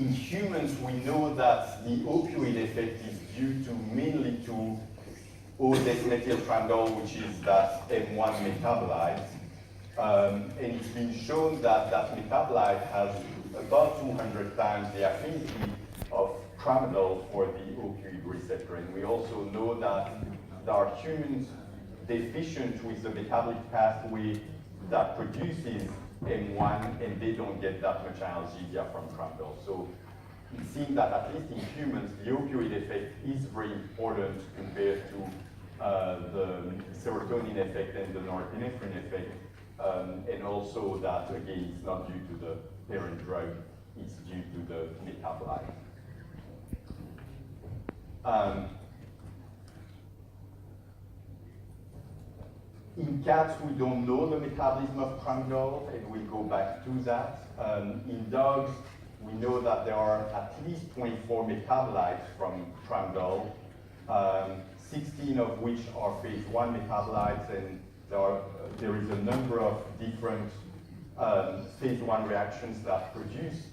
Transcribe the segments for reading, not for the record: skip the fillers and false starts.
In humans, we know that the opioid effect is due to mainly to O-desmethyltramadol, which is that M1 metabolite. And it's been shown that that metabolite has about 200 times the affinity of tramadol for the opioid receptor. And we also know that there are humans deficient with the metabolic pathway that produces M1, and they don't get that much analgesia from tramadol. So it seems that at least in humans, the opioid effect is very important compared to the serotonin effect and the norepinephrine effect. And also that, again, it's not due to the parent drug, it's due to the metabolite. In cats, we don't know the metabolism of tramadol, and we'll go back to that. In dogs, we know that there are at least 24 metabolites from tramadol, 16 of which are phase 1 metabolites, and there is a number of different phase 1 reactions that produce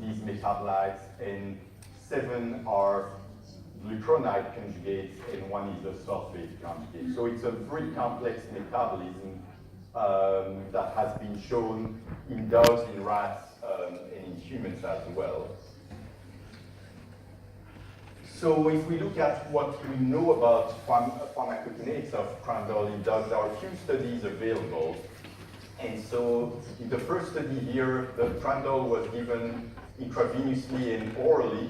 these metabolites, and 7 are glucuronide conjugates, and 1 is a sulfate conjugate. So it's a very complex metabolism that has been shown in dogs, in rats, and in humans as well. So if we look at what we know about pharmacokinetics of tramadol in dogs, there are a few studies available. And so in the first study here, the tramadol was given intravenously and orally.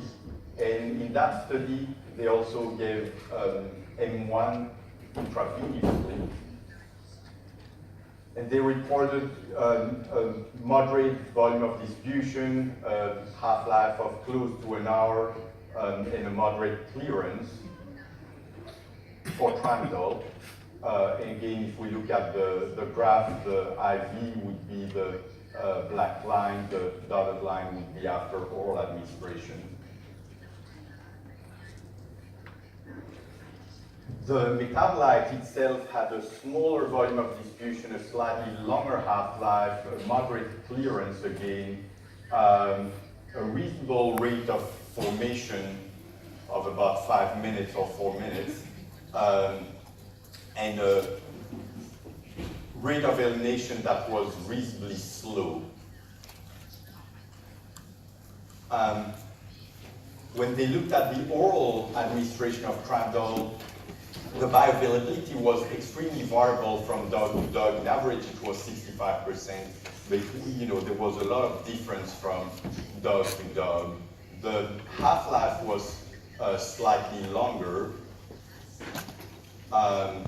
And in that study, they also gave M1 intravenously. And they reported a moderate volume of distribution, half-life of close to an hour, and a moderate clearance for tramadol. And again, if we look at the graph, the IV would be the black line, the dotted line would be after oral administration. The metabolite itself had a smaller volume of distribution, a slightly longer half-life, a moderate clearance again, a reasonable rate of formation of about 5 minutes or 4 minutes, and a rate of elimination that was reasonably slow. When they looked at the oral administration of tramadol, the bioavailability was extremely variable from dog to dog. In average, it was 65%, but there was a lot of difference from dog to dog. The half-life was slightly longer, and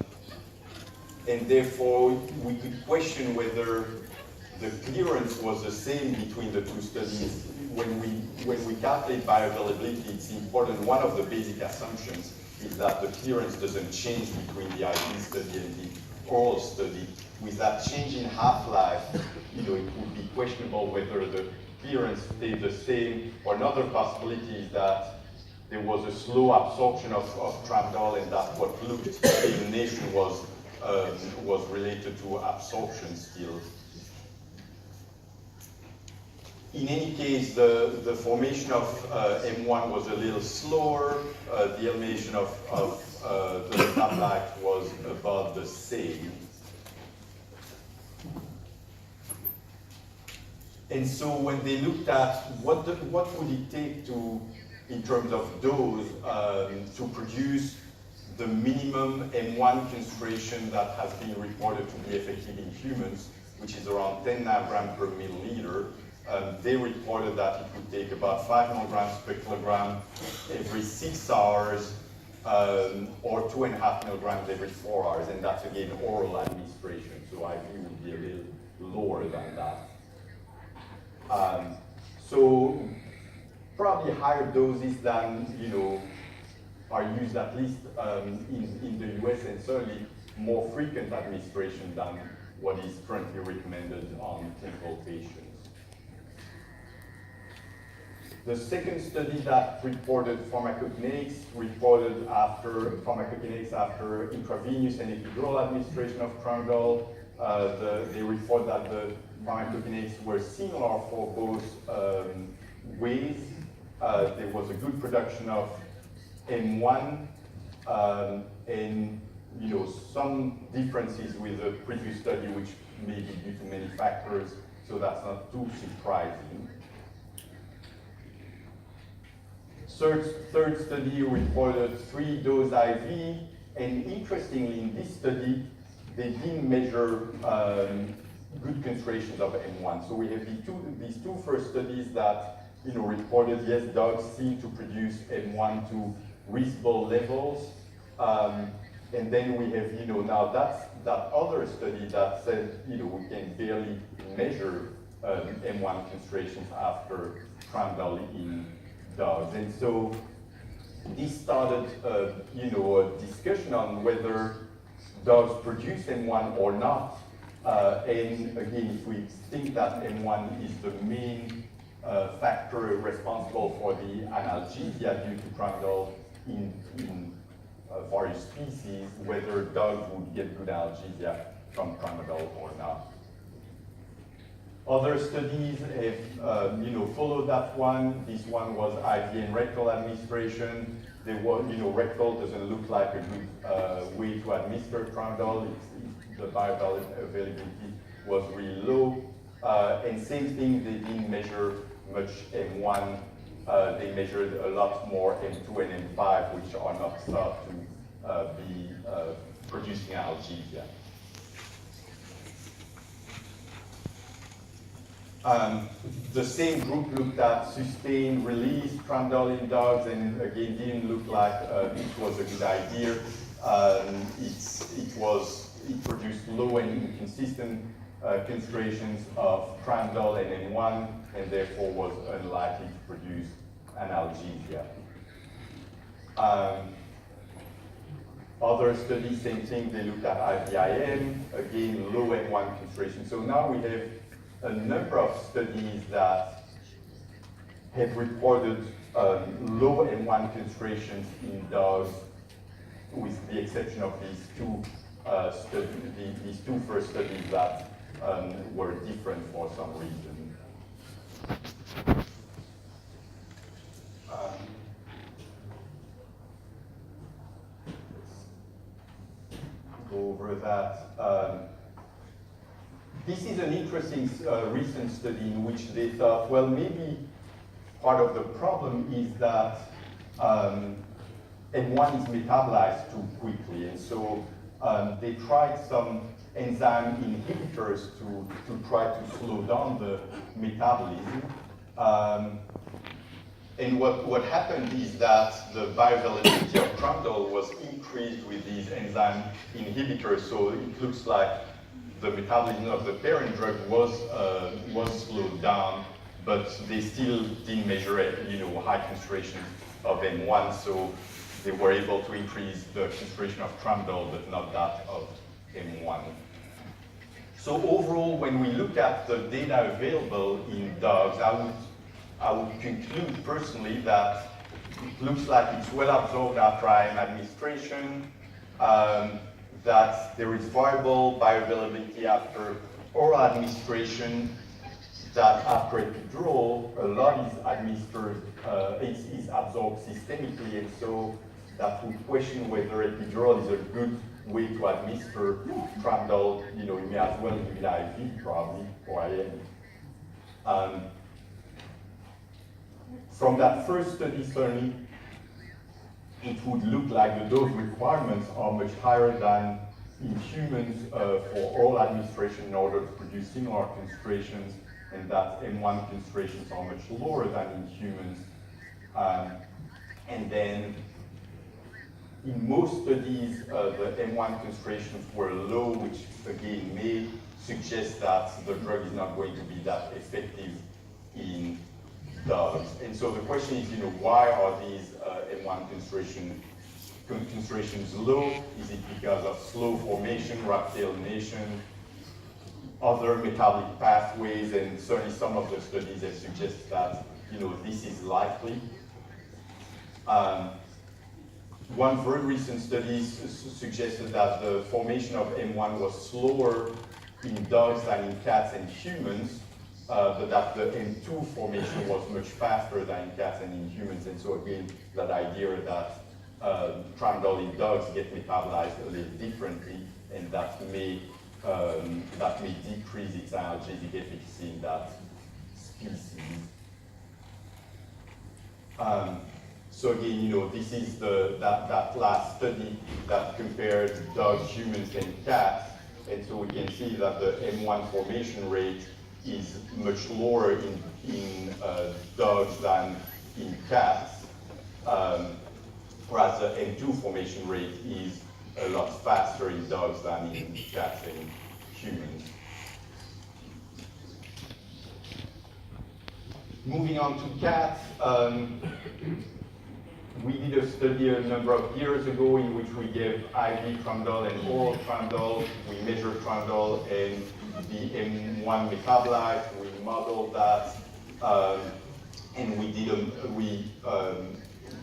therefore we could question whether the clearance was the same between the two studies. When we calculate bioavailability, it's important. One of the basic assumptions is that the clearance doesn't change between the IV study and the oral study. With that change in half-life, it would be questionable whether the clearance stayed the same, or another possibility is that there was a slow absorption of tramadol, and that what looked elimination was related to absorption still. In any case, the formation of M1 was a little slower. The elimination of the metabolite was about the same. And so when they looked at what would it take to, in terms of dose, to produce the minimum M1 concentration that has been reported to be effective in humans, which is around 10 nanogram per milliliter, they reported that it would take about 5 milligrams per kilogram every 6 hours, or 2.5 milligrams every 4 hours, and that's again oral administration, so IV would be a little lower than that. So probably higher doses than are used at least in the US, and certainly more frequent administration than what is currently recommended on clinical patients. The second study that reported pharmacokinetics after intravenous and epidural administration of tramadol. They report that the pharmacokinetics were similar for both ways, there was a good production of M1, and some differences with the previous study, which may be due to many factors, so that's not too surprising. Third study reported 3-dose IV, and interestingly, in this study, they didn't measure good concentrations of M1. So we have these two first studies that reported, yes, dogs seem to produce M1 to reasonable levels. And then we have, now that other study that said, we can barely measure M1 concentrations after Tramadol in dogs. And so this started, a discussion on whether dogs produce M1 or not. And again, if we think that M1 is the main factor responsible for the analgesia due to Tramadol in various species, whether dogs would get good analgesia from Tramadol or not. Other studies have followed that one. This one was IV and rectal administration. There was, rectal doesn't look like a good way to administer Tramadol. The bioavailability was really low. And same thing, they didn't measure much M1. They measured a lot more M2 and M5, which are not thought to be producing analgesia. The same group looked at sustained release Tramadol in dogs, and again didn't look like it was a good idea. It produced low and inconsistent concentrations of Tramadol and M1, and therefore was unlikely to produce analgesia. Other studies, same thing, they looked at IVIM, again, low M1 concentration. So now we have a number of studies that have reported low M1 concentrations in dogs, with the exception of these two first studies that were different for some reason. Let's go over that. This is an interesting recent study in which they thought, well, maybe part of the problem is that M1 is metabolized too quickly, and so they tried some enzyme inhibitors to try to slow down the metabolism. And what happened is that the bioavailability of Tramadol was increased with these enzyme inhibitors, so it looks like the metabolism of the parent drug was slowed down, but they still didn't measure high concentration of M1, so they were able to increase the concentration of Tramadol, but not that of M1. So overall, when we look at the data available in dogs, I would conclude personally that it looks like it's well absorbed after IM administration, that there is variable bioavailability after oral administration, that after epidural, a lot is administered, is absorbed systemically, and so that would question whether epidural is a good way to administer Tramadol. You may as well give it IV probably, or IM. From that first study, certainly, it would look like the dose requirements are much higher than in humans for oral administration in order to produce similar concentrations, and that M1 concentrations are much lower than in humans. And then in most studies, the M1 concentrations were low, which again may suggest that the drug is not going to be that effective in dogs. And so the question is, why are these M1 concentrations low? Is it because of slow formation, rapid elimination, other metabolic pathways? And certainly some of the studies have suggested that this is likely. One very recent study suggested that the formation of M1 was slower in dogs than in cats and humans. but that the M2 formation was much faster than in cats and in humans. And so again, that idea that tramadol in dogs get metabolized a little differently, and that may decrease its analgesic efficacy in that species. So again, this is that last study that compared dogs, humans, and cats, and so we can see that the M1 formation rate is much lower in dogs than in cats, whereas the M2 formation rate is a lot faster in dogs than in cats and humans. Moving on to cats, we did a study a number of years ago in which we gave IV tramadol and oral tramadol. We measured tramadol and the M1 metabolite. We modeled that, and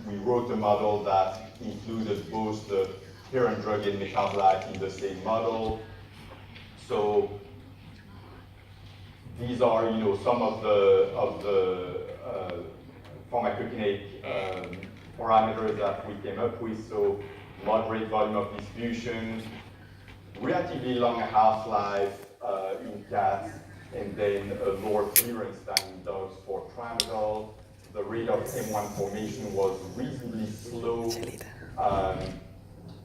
we wrote a model that included both the parent drug and metabolite in the same model. So these are, some of the pharmacokinetic parameters that we came up with. So moderate volume of distribution, relatively long half-life in cats, and then a lower clearance than in dogs for tramadol. The rate of M1 formation was reasonably slow,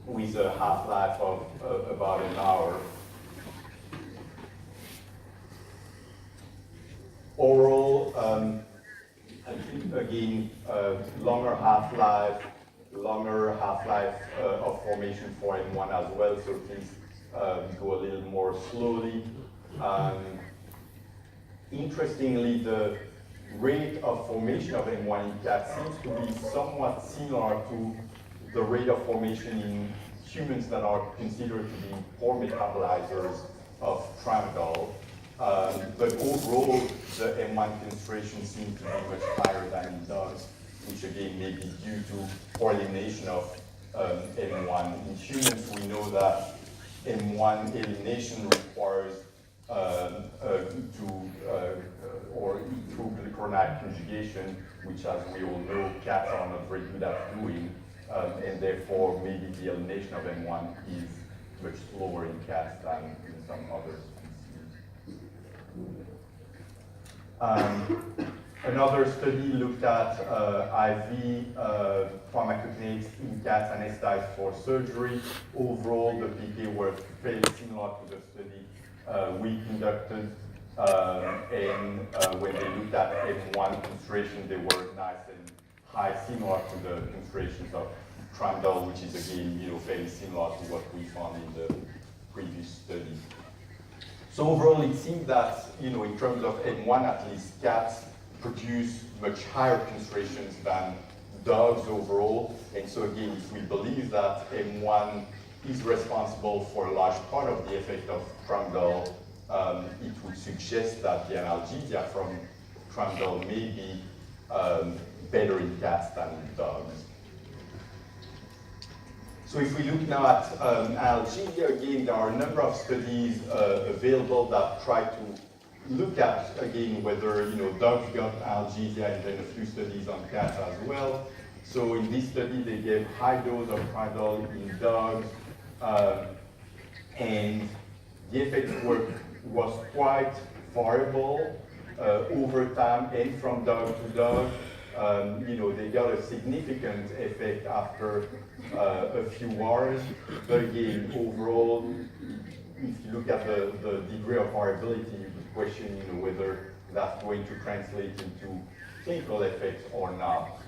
with a half-life of about an hour. Oral, again, longer half-life of formation for M1 as well, so things go a little more slowly. Interestingly, the rate of formation of M1 in cats seems to be somewhat similar to the rate of formation in humans that are considered to be poor metabolizers of tramadol. But overall, the M1 concentration seems to be much higher than in dogs, which again may be due to poor elimination of M1. In humans, we know that M1 elimination requires through glucuronide conjugation, which, as we all know, cats are not very good at doing, and therefore maybe the elimination of M1 is much slower in cats than in some other species. Another study looked at IV pharmacokinetics in cats anesthetized for surgery. Overall, the PK were fairly similar to the study we conducted, and when they looked at M1 concentration, they were nice and high, similar to the concentrations of tramadol, which is again, fairly similar to what we found in the previous study. So overall, it seems that, in terms of M1, at least cats produce much higher concentrations than dogs overall. And so again, if we believe that M1 is responsible for a large part of the effect of tramadol, it would suggest that the analgesia from tramadol may be better in cats than in dogs. So if we look now at analgesia, again, there are a number of studies available that try to look at, again, whether dogs got analgesia, and then a few studies on cats as well. So in this study, they gave high dose of tramadol in dogs, and the effect was quite variable over time and from dog to dog. They got a significant effect after a few hours, but again, overall, if you look at the degree of variability, you could question whether that's going to translate into clinical effects or not.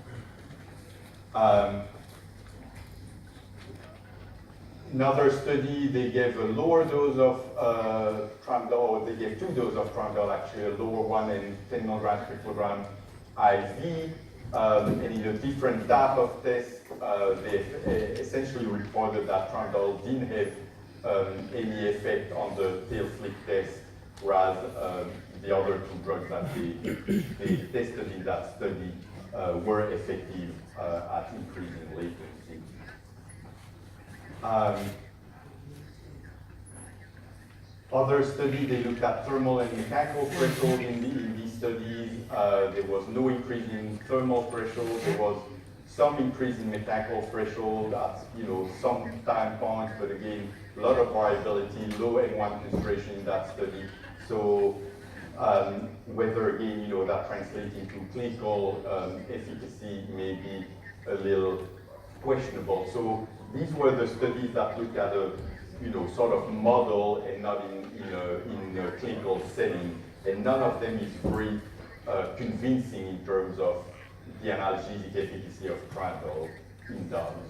Another study, they gave a lower dose of tramadol, or they gave 2 doses of tramadol, actually, a lower one and 10 milligrams per kilogram IV, and in a different type of test, they essentially reported that tramadol didn't have any effect on the tail flick test, whereas the other 2 drugs that they tested in that study were effective at increasing latency. Other studies, they looked at thermal and mechanical threshold in these studies. There was no increase in thermal threshold. There was some increase in mechanical threshold at some time points, but again, a lot of variability, low N1 concentration in that study. So whether again that translates into clinical efficacy may be a little questionable. So these were the studies that looked at a sort of model and not in a clinical setting, and none of them is very convincing in terms of the analgesic efficacy of Tramadol in dogs.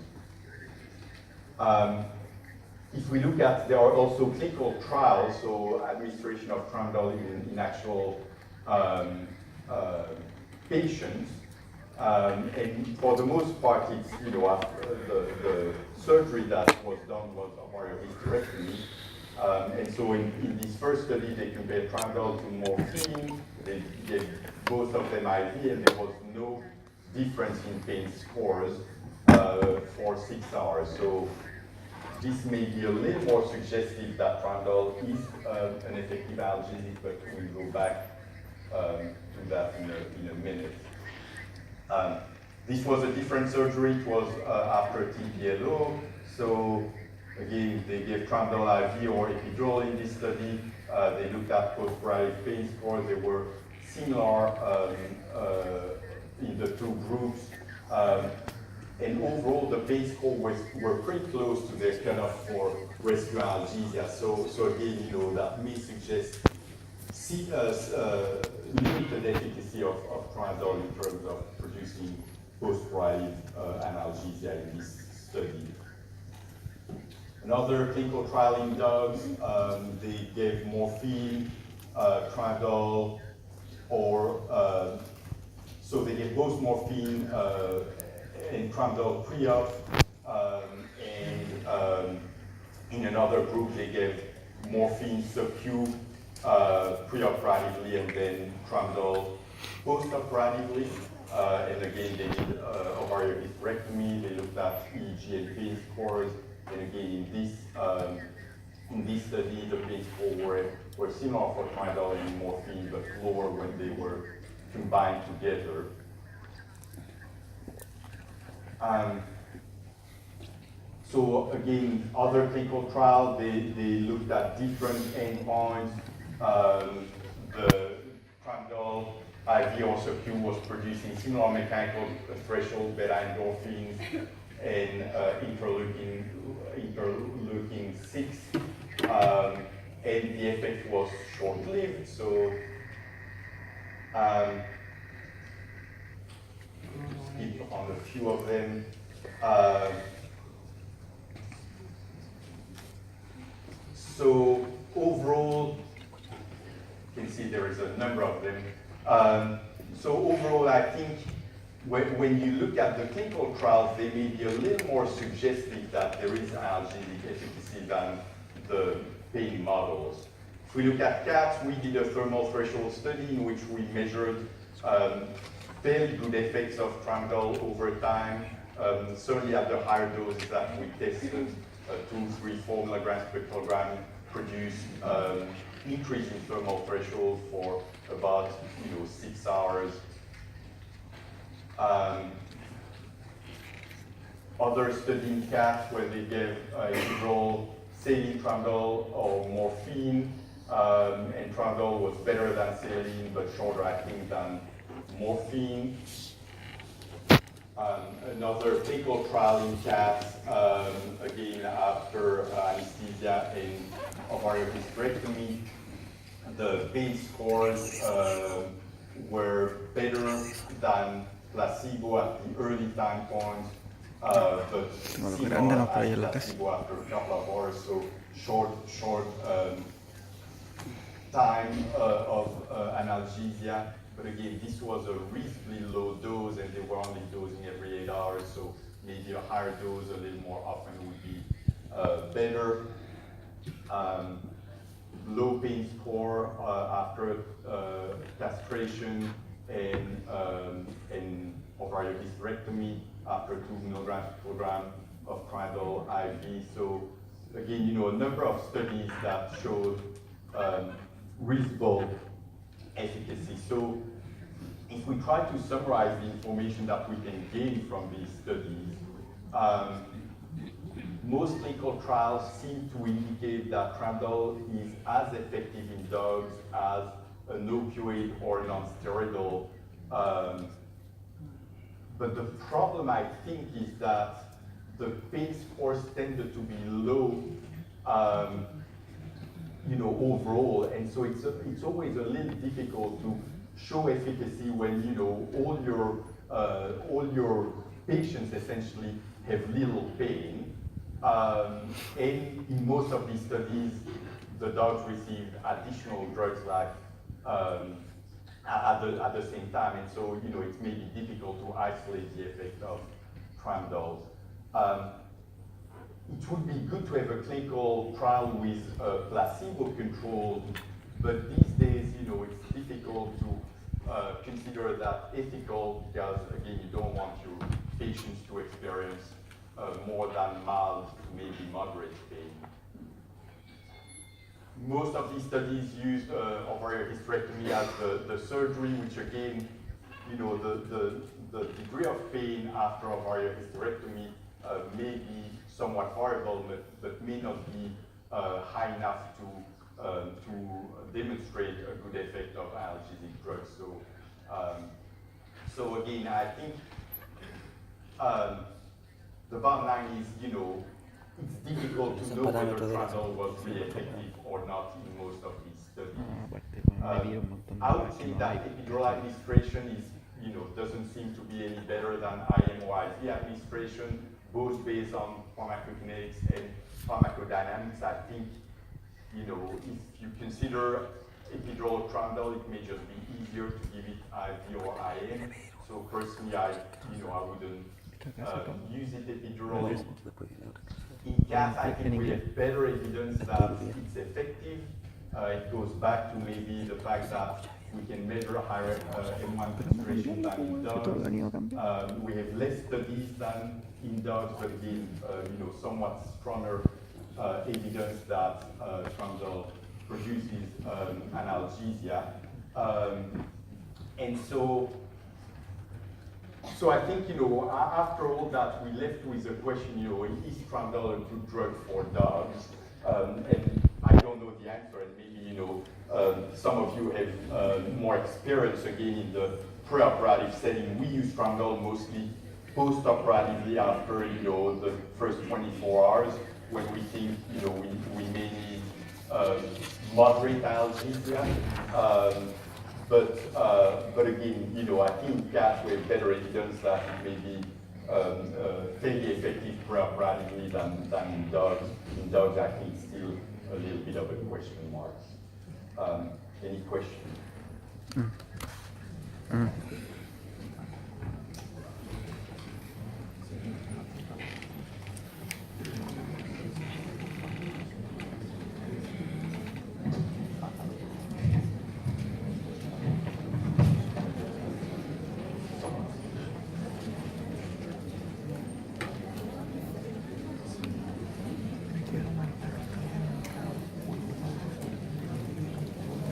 If we look at, there are also clinical trials, so administration of Tramadol in actual patients, and for the most part, it's the surgery that was done was a hysterectomy. And so in this first study, they compared Tramadol to morphine. They gave both of them IV, and there was no difference in pain scores for 6 hours. So this may be a little more suggestive that Tramadol is an effective analgesic, but we'll go back to that in a minute. This was a different surgery. It was after TPLO. So again, they gave Tramadol IV or epidural in this study. They looked at post-operative pain scores. They were similar in the two groups. And overall, the pain scores were pretty close to their cutoff for rescue analgesia. So again, that may suggest limited efficacy of Tramadol in terms of producing post-operative analgesia in this study. Another clinical trial in dogs, they gave morphine, Tramadol, or so they gave both morphine and Tramadol pre-op, and in another group they gave morphine sub-Q pre-operatively and then Tramadol post-operatively. And again, they did ovarian hysterectomy. They looked at EEG and pain scores. And again, in this study, the pain scores were similar for Tramadol and morphine, but lower when they were combined together. So again, other clinical trials, they looked at different endpoints. The Tramadol IV or sub-Q was producing similar mechanical threshold beta endorphins and interleukin 6, and the effect was short-lived. So skip on a few of them. So overall, you can see there is a number of them. So overall, I think when you look at the clinical trials, they may be a little more suggestive that there is analgesic efficacy than the pain models. If we look at cats, we did a thermal threshold study in which we measured fairly good effects of Tramadol over time. Certainly at the higher doses that we tested, 2, 3, 4 milligrams per kilogram produced increase in thermal threshold for about 6 hours. Other study in cats where they gave epidural saline Tramadol or morphine, and Tramadol was better than saline but shorter acting than morphine. Another clinical trial in cats, again after anesthesia and ovarian hysterectomy, the pain scores were better than placebo at the early time points, but similar as placebo after a couple of hours, so short time of analgesia. But again, this was a reasonably low dose, and they were only dosing every 8 hours, so maybe a higher dose a little more often would be better. Low pain score after castration and ovarian hysterectomy after 2 milligrams per kilogram of Tramadol IV. So again, a number of studies that showed reasonable efficacy. So if we try to summarize the information that we can gain from these studies, most clinical trials seem to indicate that Tramadol is as effective in dogs as an opioid or a non-steroidal. But the problem, I think, is that the pain scores tended to be low, overall, and so it's always a little difficult to show efficacy when all your patients essentially have little pain. And in most of these studies, the dogs received additional drugs like at the same time, and so it's maybe difficult to isolate the effect of Tramadol. It would be good to have a clinical trial with placebo-controlled, but these days, it's difficult to consider that ethical because, again, you don't want your patients to experience more than mild to maybe moderate pain. Most of these studies used ovarian hysterectomy as the surgery, which again, the degree of pain after ovarian hysterectomy may be somewhat variable, but may not be high enough to demonstrate a good effect of analgesic drugs. So again, I think the bottom line is, it's difficult to know whether Tramadol was really effective or not in most of these studies. I would say that epidural administration is, doesn't seem to be any better than IM or IV administration, both based on pharmacokinetics and pharmacodynamics. I think, if you consider epidural Tramadol, it may just be easier to give it IV or IM. So personally, I wouldn't use it epidural. In cats, I think we have better evidence that it's effective. It goes back to maybe the fact that we can measure higher M1 concentration than in dogs. We have less studies than in dogs, but again, somewhat stronger evidence that Tramadol produces analgesia. And so I think, after all that, we left with a question, is Tramadol a good drug for dogs? And I don't know the answer, and maybe, some of you have more experience, again, in the preoperative setting. We use Tramadol mostly post-operatively after, the first 24 hours, when we think, we may need moderate analgesia. But again, I think cats with better evidence that it may be fairly effective preoperatively than in dogs. In dogs, I think it's still a little bit of a question mark. Any questions?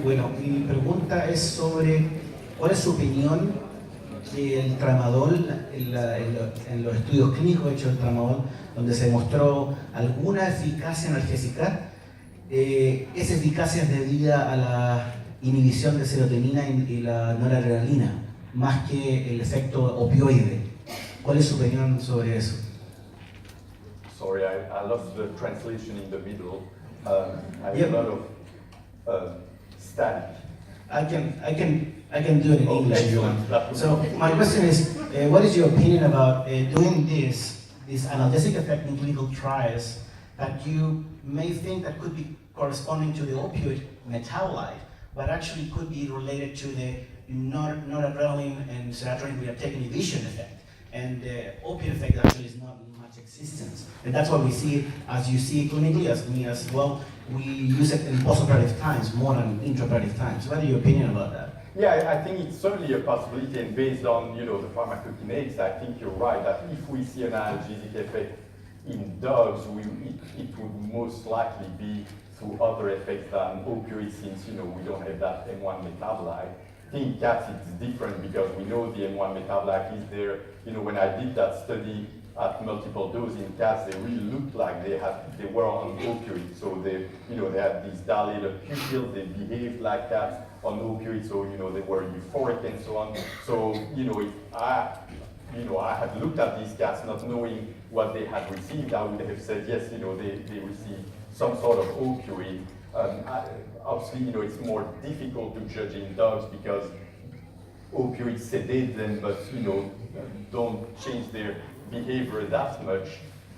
Bueno, mi pregunta es sobre cuál es su opinión del Tramadol en los estudios clínicos hechos del Tramadol, donde se demostró alguna eficacia analgésica. Esa eficacia es debida a la inhibición de serotonina y la noradrenalina, más que el efecto opioide. ¿Cuál es su opinión sobre eso? Sorry, I lost the translation in the middle. I have a lot of static. I can do it in English if you want. So my question is, what is your opinion about doing this analgesic effect in clinical trials that you may think that could be corresponding to the opioid metabolite, but actually could be related to the noradrenaline and serotonin reuptake inhibition effect, and the opioid effect actually is not in much existence. And that's what we see, as you see clinically, as me as well. We use it in postoperative times more than intraoperative times. What is your opinion about that? Yeah, I think it's certainly a possibility, and based on the pharmacokinetics, I think you're right that if we see an analgesic effect in dogs, it would most likely be to other effects than opioids, since we don't have that M1 metabolite. I think in cats it's different because we know the M1 metabolite is there. When I did that study at multiple doses in cats, they really looked like they were on opioids. So they had these dilated pupils, they behaved like cats on opioids, so they were euphoric and so on. So I had looked at these cats not knowing what they had received. I would have said yes, they received some sort of opioid. Obviously, it's more difficult to judge in dogs because opioids sedate them, but don't change their behavior that much.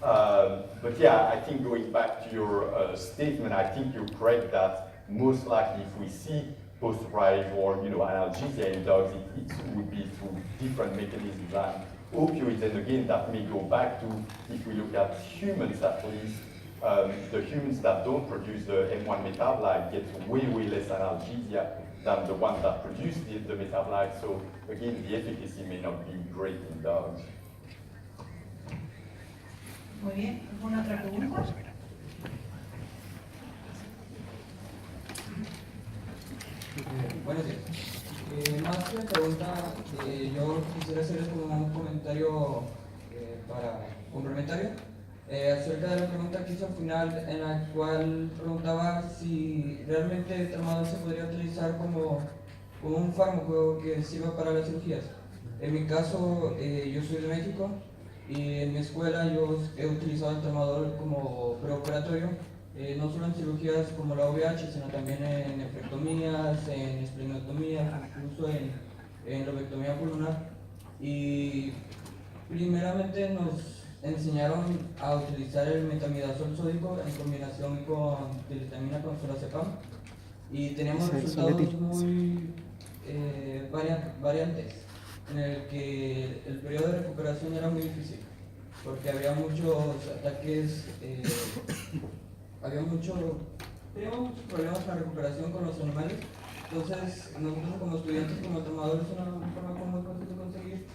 But yeah, I think going back to your statement, I think you're correct that most likely if we see post-operative or analgesia in dogs, it would be through different mechanisms than opioids. And again, that may go back to, if we look at humans at least, the humans that don't produce the M1 metabolite get way less analgesia than the ones that produce the metabolite. So again, the efficacy may not be great in dogs. Muy bien, ¿alguna otra pregunta? Buenos días. Más que una pregunta, yo quisiera hacerles como un comentario complementario acerca de la pregunta que hizo al final, en la cual preguntaba si realmente el tramadol se podría utilizar como un fármaco que sirva para las cirugías. En mi caso, yo soy de México y en mi escuela yo he utilizado el tramadol como preoperatorio, no solo en cirugías como la OVH, sino también en nefrectomías, en esplenotomías, incluso en lobectomía pulmonar. Y primeramente nos enseñaron a utilizar el metamidazol sódico en combinación con tilitamina con solazepam y teníamos resultados muy variantes, en el que el periodo de recuperación era muy difícil porque había muchos ataques, teníamos muchos problemas con la recuperación con los animales. Entonces nosotros como estudiantes, como el tramadol es una forma muy fácil de conseguir,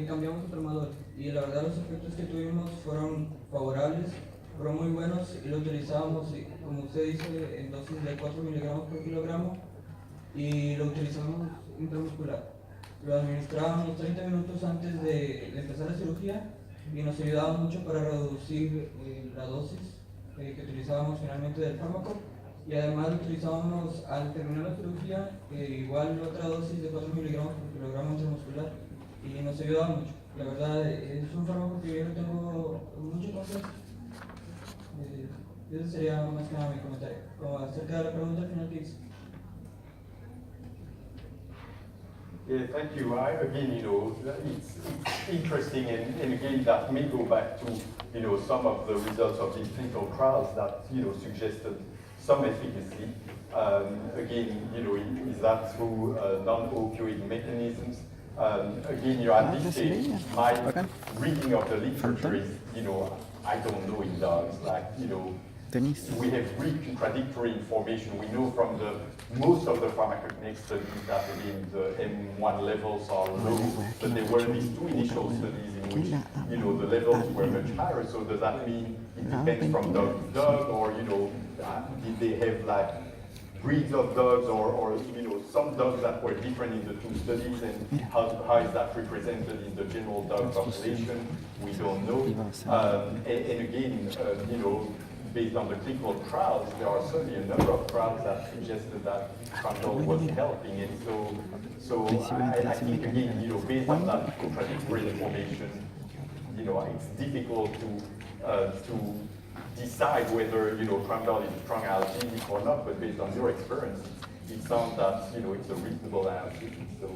cambiamos el tramadol y la verdad los efectos que tuvimos fueron favorables, fueron muy buenos y lo utilizábamos, como usted dice, en dosis de 4 miligramos por kilogramo y lo utilizábamos intramuscular. Lo administrábamos 30 minutos antes de empezar la cirugía y nos ayudaba mucho para reducir la dosis que utilizábamos finalmente del fármaco y además lo utilizábamos al terminar la cirugía, igual otra dosis de 4 miligramos por kilogramo intramuscular y nos ayudaba mucho. La verdad es un fármaco que yo no tengo mucho confianza. Ese sería más que nada mi comentario. Como acerca de la pregunta al final que hice. Yeah, thank you. Again, it's interesting, and again, that may go back to, some of the results of these clinical trials that, suggested some efficacy. Again, is that through non-opioid mechanisms? Again, at this stage, my reading of the literature is, I don't know in dogs, we have really contradictory information. We know from most of the pharmacokinetic studies that again the M1 levels are low, but there were these two initial studies in which the levels were much higher. So does that mean it depends from dog to dog, or did they have breeds of dogs, or some dogs that were different in the two studies, and how is that represented in the general dog population? We don't know. And again, based on the clinical trials, there are certainly a number of trials that suggested that Tramadol was helping, and so I think again, based on that contradictory information, it's difficult to decide whether Tramadol is a strong analgesic or not. But based on your experience, it sounds that it's a reasonable analgesic. So.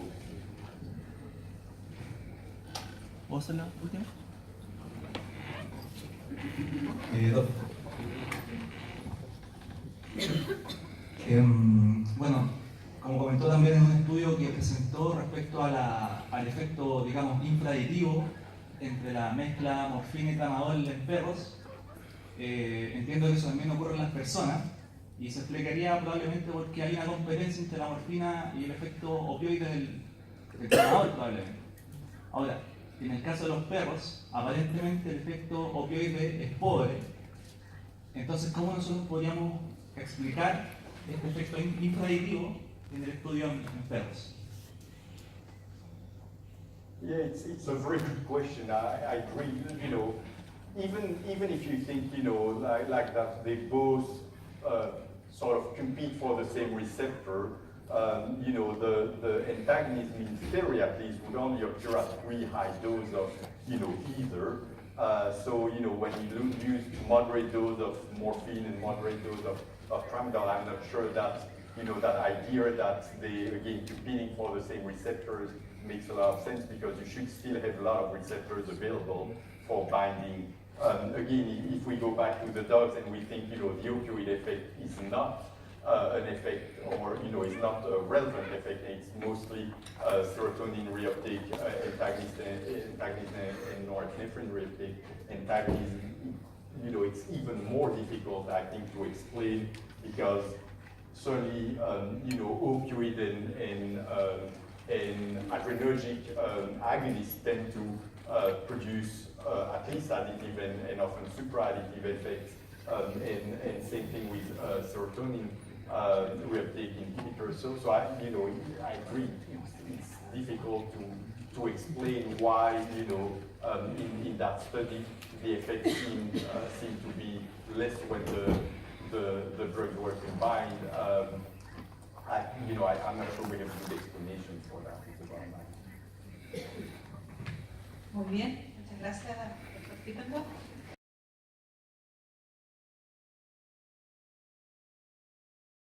¿Vos la última? Bueno, como comentó también en un estudio que presentó respecto al efecto, digamos, infraditivo entre la mezcla morfina y tramadol en perros, entiendo que eso también ocurre en las personas y se explicaría probablemente porque hay una competencia entre la morfina y el efecto opioide del tramadol probablemente. Ahora, en el caso de los perros, aparentemente el efecto opioide es pobre. Entonces, ¿cómo nosotros podríamos explicar este efecto infradictivo en el estudio en perros. Yeah, it's a very good question. I agree. You know, even if you think, you know, like that they both sort of compete for the same receptor, you know, the antagonism in theory at least would only occur at pretty high dose of, you know, either. So, you know, when you use moderate dose of morphine and moderate dose of tramadol, I'm not sure that, you know, that idea that they, again, competing for the same receptors makes a lot of sense, because you should still have a lot of receptors available for binding. Again, if we go back to the dogs and we think, you know, the opioid effect is not an effect, or, you know, it's not a relevant effect, it's mostly serotonin reuptake antagonist and norepinephrine reuptake antagonism. You know, it's even more difficult, I think, to explain, because certainly, you know, opioid and adrenergic agonists tend to produce at least additive and often supra-additive effects, and same thing with serotonin reuptake inhibitors. So I agree. It's difficult to explain why, you know, in that study the effects seem to be less when the drugs were combined. I'm not sure we have a good explanation for that. It's about that. Muy bien, muchas gracias, doctor Pypendop.